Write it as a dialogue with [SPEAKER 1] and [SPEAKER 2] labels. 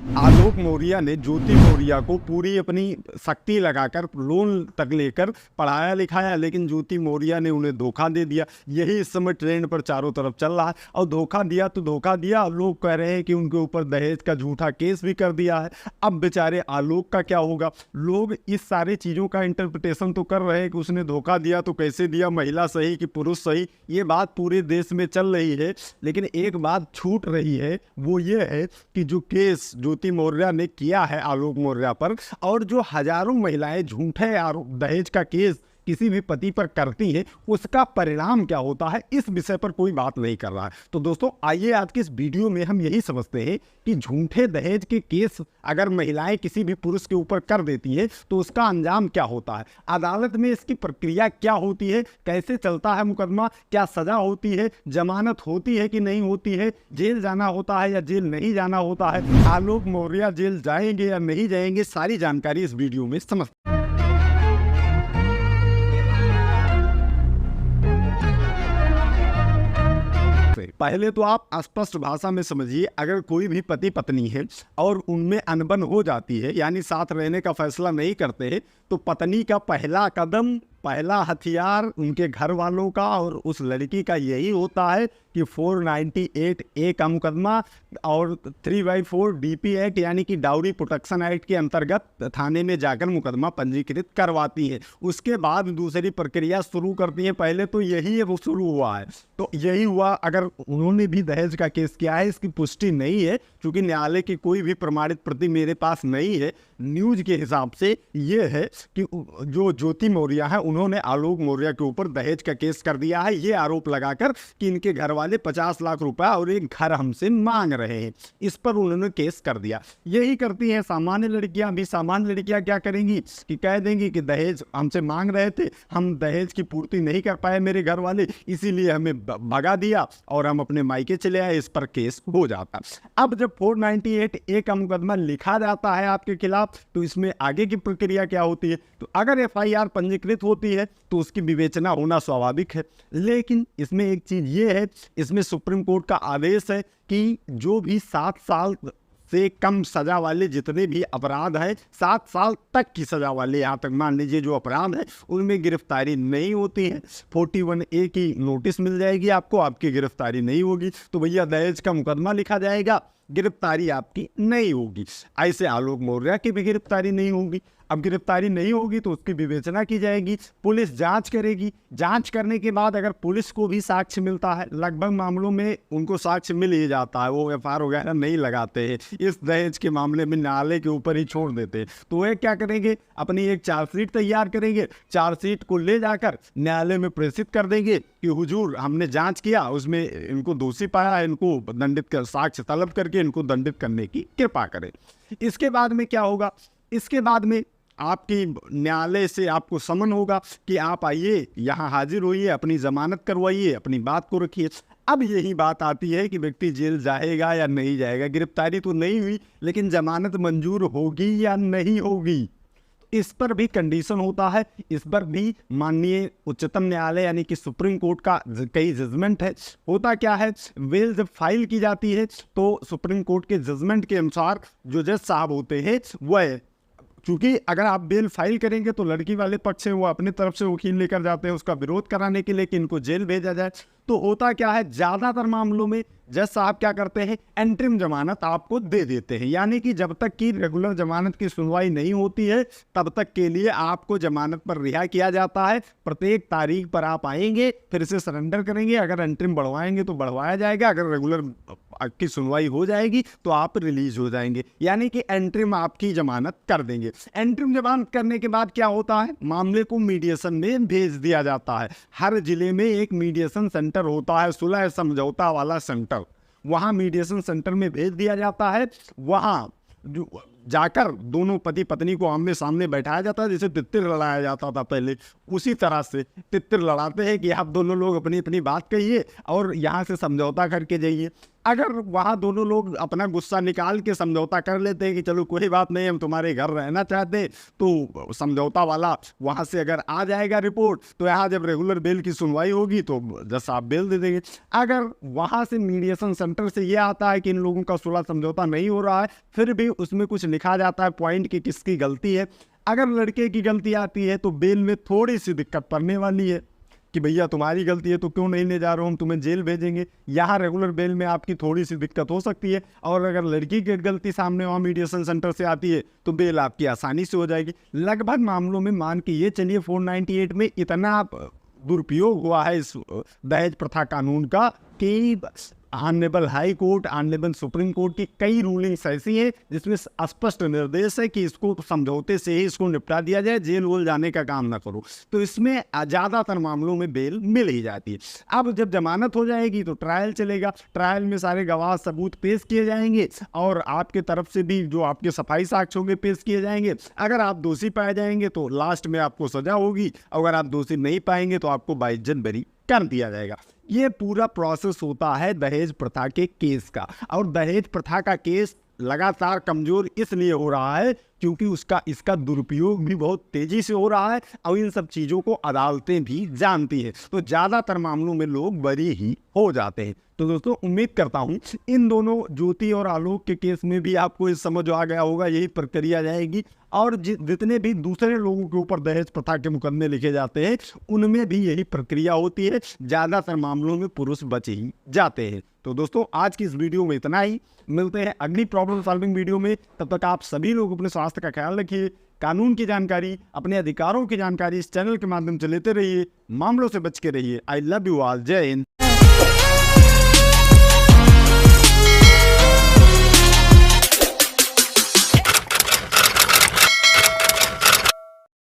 [SPEAKER 1] आलोक मौर्य ने ज्योति मौर्य को पूरी अपनी शक्ति लगाकर लोन तक लेकर पढ़ाया लिखाया, लेकिन ज्योति मौर्य ने उन्हें धोखा दे दिया। यही इस समय ट्रेंड पर चारों तरफ चल रहा है। और धोखा दिया तो धोखा दिया, लोग कह रहे हैं कि उनके ऊपर दहेज का झूठा केस भी कर दिया है। अब बेचारे आलोक का क्या होगा? लोग इस सारी चीज़ों का इंटरप्रिटेशन तो कर रहे हैं कि उसने धोखा दिया तो कैसे दिया, महिला सही कि पुरुष सही, ये बात पूरे देश में चल रही है। लेकिन एक बात छूट रही है, वो ये है कि जो केस ज्योति मौर्य ने किया है आलोक मौर्य पर, और जो हजारों महिलाएं झूठे आरोप दहेज का केस किसी भी पति पर करती हैं, उसका परिणाम क्या होता है, इस विषय पर कोई बात नहीं कर रहा है। तो दोस्तों आइए आज के इस वीडियो में हम यही समझते हैं कि झूठे दहेज के केस अगर महिलाएं किसी भी पुरुष के ऊपर कर देती हैं तो उसका अंजाम क्या होता है, अदालत में इसकी प्रक्रिया क्या होती है, कैसे चलता है मुकदमा, क्या सजा होती है, जमानत होती है कि नहीं होती है, जेल जाना होता है या जेल नहीं जाना होता है, आलोक मौर्य जेल जाएंगे या नहीं जाएंगे, सारी जानकारी इस वीडियो में समझते हैं। पहले तो आप स्पष्ट भाषा में समझिए, अगर कोई भी पति पत्नी है और उनमें अनबन हो जाती है, यानी साथ रहने का फैसला नहीं करते हैं, तो पत्नी का पहला कदम, पहला हथियार उनके घर वालों का और उस लड़की का यही होता है कि 498A का मुकदमा और 3/4 DP एक्ट यानी कि डाउरी प्रोटेक्शन एक्ट के अंतर्गत थाने में जाकर मुकदमा पंजीकृत करवाती है। उसके बाद दूसरी प्रक्रिया शुरू करती है। पहले तो यही है वो शुरू हुआ है, तो यही हुआ। अगर उन्होंने भी दहेज का केस किया है, इसकी पुष्टि नहीं है क्योंकि न्यायालय की कोई भी प्रमाणित प्रति मेरे पास नहीं है। न्यूज के हिसाब से ये है कि जो ज्योति मौर्य है उन्होंने आलोक मौर्य के ऊपर दहेज का केस कर दिया है, ये आरोप लगाकर कि इनके घर वाले 50 लाख रुपए और एक घर हमसे मांग रहे हैं। इस पर उन्होंने केस कर दिया। यही करती हैं सामान्य लड़कियां भी। सामान्य लड़कियां क्या करेंगी कि कह देंगी कि दहेज हमसे मांग रहे थे, हम दहेज की पूर्ति नहीं कर पाए मेरे घर वाले, इसीलिए हमें भगा दिया और हम अपने मायके चले आए। इस पर केस हो जाता। अब जब 498A का मुकदमा लिखा जाता है आपके खिलाफ, तो इसमें आगे की प्रक्रिया क्या होती है? तो अगर FIR पंजीकृत होती है तो उसकी विवेचना होना स्वाभाविक है। लेकिन इसमें एक चीज ये है, इसमें सुप्रीम कोर्ट का आदेश है कि जो भी 7 साल से कम सजा वाले जितने भी अपराध हैं, 7 साल तक की सजा वाले, यहाँ तक मान लीजिए जो अपराध है उनमें गिरफ्तारी नहीं होती है। 41A की नोटिस मिल जाएगी आपको, आपकी गिरफ्तारी नहीं होगी तो भैया दहेज का मुकदमा लिखा जाएगा, गिरफ्तारी आपकी नहीं होगी। ऐसे आलोक मौर्य की भी गिरफ्तारी नहीं होगी। अब गिरफ्तारी नहीं होगी तो उसकी विवेचना की जाएगी, पुलिस जांच करेगी। जांच करने के बाद अगर पुलिस को भी साक्ष्य मिलता है, लगभग मामलों में उनको साक्ष्य मिल ही जाता है, वो FIR वगैरह नहीं लगाते हैं, इस दहेज के मामले में न्यायालय के ऊपर ही छोड़ देते हैं। तो वे क्या करेंगे, अपनी एक चार्जशीट तैयार करेंगे, चार्जशीट को ले जाकर न्यायालय में प्रेषित कर देंगे कि हुजूर हमने जाँच किया, उसमें इनको दोषी पाया, इनको दंडित कर, साक्ष्य तलब करके इनको दंडित करने की कृपा करें। इसके बाद में क्या होगा? इसके बाद में आपकी न्यायालय से आपको समन होगा कि आप आइए, यहाँ हाजिर होइए, अपनी जमानत करवाइए, अपनी बात को रखिए। अब यही बात आती है कि व्यक्ति जेल जाएगा या नहीं जाएगा। गिरफ्तारी तो नहीं हुई, लेकिन जमानत मंजूर होगी या नहीं होगी, इस पर भी कंडीशन होता है। इस पर भी माननीय उच्चतम न्यायालय यानी कि सुप्रीम कोर्ट का कई जजमेंट है। होता क्या है, बेल जब फाइल की जाती है तो सुप्रीम कोर्ट के जजमेंट के अनुसार जो जज साहब होते हैं वह, क्योंकि अगर आप बेल फाइल करेंगे तो लड़की वाले पक्ष से वो अपनी तरफ से वकील लेकर जाते हैं उसका विरोध कराने के लिए कि इनको जेल भेजा जाए। तो होता क्या है, ज़्यादातर मामलों में जज साहब क्या करते हैं, एंट्रिम जमानत आपको दे देते हैं, यानी कि जब तक कि रेगुलर जमानत की सुनवाई नहीं होती है तब तक के लिए आपको जमानत पर रिहा किया जाता है। प्रत्येक तारीख पर आप आएंगे, फिर से सरेंडर करेंगे, अगर एंट्रिम बढ़वाएंगे तो बढ़वाया जाएगा, अगर रेगुलर की सुनवाई हो जाएगी तो आप रिलीज हो जाएंगे, यानी कि एंट्रिम आपकी जमानत कर देंगे। एंट्रिम जमानत करने के बाद क्या होता है, मामले को मीडिएशन में भेज दिया जाता है। हर जिले में एक मीडिएशन सेंटर होता है, सुलह समझौता वाला सेंटर, वहाँ मीडिएशन सेंटर में भेज दिया जाता है। वहाँ जो जाकर दोनों पति पत्नी को आमने सामने बैठाया जाता है, जैसे तित्तिर लड़ाया जाता था पहले, उसी तरह से तित्तिर लड़ाते हैं कि आप दोनों लोग अपनी अपनी बात कहिए और यहाँ से समझौता करके जाइए। अगर वहाँ दोनों लोग अपना गुस्सा निकाल के समझौता कर लेते हैं कि चलो कोई बात नहीं, हम तुम्हारे घर रहना चाहते हैं, तो समझौता वाला वहाँ से अगर आ जाएगा रिपोर्ट, तो यहाँ जब रेगुलर बेल की सुनवाई होगी तो जज साहब बेल दे देंगे। अगर वहाँ से मीडिएशन सेंटर से ये आता है कि इन लोगों का सुलह समझौता नहीं हो रहा है, फिर भी उसमें कुछ लिखा जाता है पॉइंट कि किसकी गलती है, अगर लड़के की गलती आती है तो बेल में थोड़ी सी दिक्कत पड़ने वाली है कि भैया तुम्हारी गलती है तो क्यों नहीं ले जा रहे हो, हम तुम्हें जेल भेजेंगे। यहाँ रेगुलर बेल में आपकी थोड़ी सी दिक्कत हो सकती है, और अगर लड़की की गलती सामने वहाँ मीडिएशन सेंटर से आती है तो बेल आपकी आसानी से हो जाएगी। लगभग मामलों में मान के ये चलिए 498 में इतना दुरुपयोग हुआ है इस दहेज प्रथा कानून का कि honourable high court, honourable supreme court की कई रूलिंग्स ऐसी हैं जिसमें स्पष्ट निर्देश है कि इसको समझौते से ही इसको निपटा दिया जाए, जेल वोल जाने का काम ना करो। तो इसमें ज़्यादातर मामलों में बेल मिल ही जाती है। अब जब जमानत हो जाएगी तो ट्रायल चलेगा, ट्रायल में सारे गवाह सबूत पेश किए जाएंगे और आपके तरफ से भी जो आपके सफाई साक्ष्य होंगे पेश किए जाएंगे। अगर आप दोषी पाए जाएंगे तो लास्ट में आपको सजा होगी, अगर आप दोषी नहीं पाएंगे तो आपको बाइज्जत बरी कर दिया जाएगा। ये पूरा प्रोसेस होता है दहेज प्रथा के केस का। और दहेज प्रथा का केस लगातार कमजोर इसलिए हो रहा है क्योंकि इसका दुरुपयोग भी बहुत तेजी से हो रहा है और इन सब चीज़ों को अदालतें भी जानती हैं, तो ज़्यादातर मामलों में लोग बरी ही हो जाते हैं। तो दोस्तों उम्मीद करता हूँ इन दोनों ज्योति और आलोक के केस में भी आपको इस समझ आ गया होगा, यही प्रक्रिया जाएगी। और जितने भी दूसरे लोगों के ऊपर दहेज प्रथा के मुकदमे लिखे जाते हैं उनमें भी यही प्रक्रिया होती है, ज़्यादातर मामलों में पुरुष बच ही जाते हैं। तो दोस्तों आज की इस वीडियो में इतना ही, मिलते हैं अगली प्रॉब्लम सॉल्विंग वीडियो में। तब तक आप सभी लोग अपने स्वास्थ्य का ख्याल रखिए, कानून की जानकारी, अपने अधिकारों की जानकारी इस चैनल के माध्यम से लेते रहिए, मामलों से बच के रहिए। आई लव यू ऑल, जय हिंद।